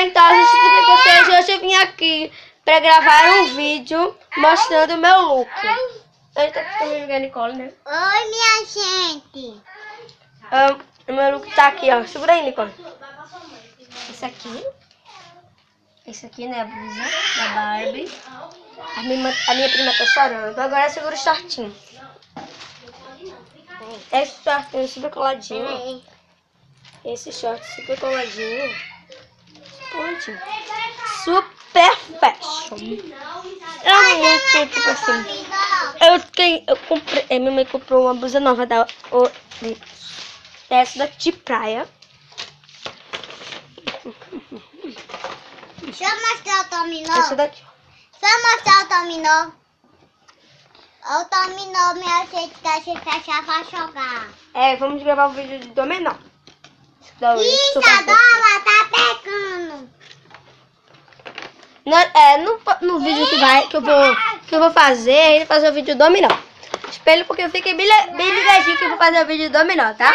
então, gente, tudo bem com vocês? Hoje eu vim aqui pra gravar um vídeo mostrando o meu look. Eita, que tô vendo a Nicole, né? Oi, minha gente. O meu look tá aqui, ó. Segura aí, Nicole. Esse aqui, né? A blusa da Barbie. A minha prima tá chorando. Agora segura o shortinho. Esse shortinho super coladinho. Esse short super coladinho. Super fashion. É muito tipo assim. Eu comprei. Minha mãe comprou uma blusa nova dessa daqui de praia. Deixa eu mostrar o dominó. Essa daqui. Deixa eu mostrar o dominó. O dominó, minha gente, que a gente vai jogar. Vamos gravar um vídeo de dominó. Isso, a Dora tá pegando. No vídeo que eu vou fazer o vídeo do dominó. Espelho porque eu fiquei bem ligadinho que eu vou fazer o vídeo do dominó, tá?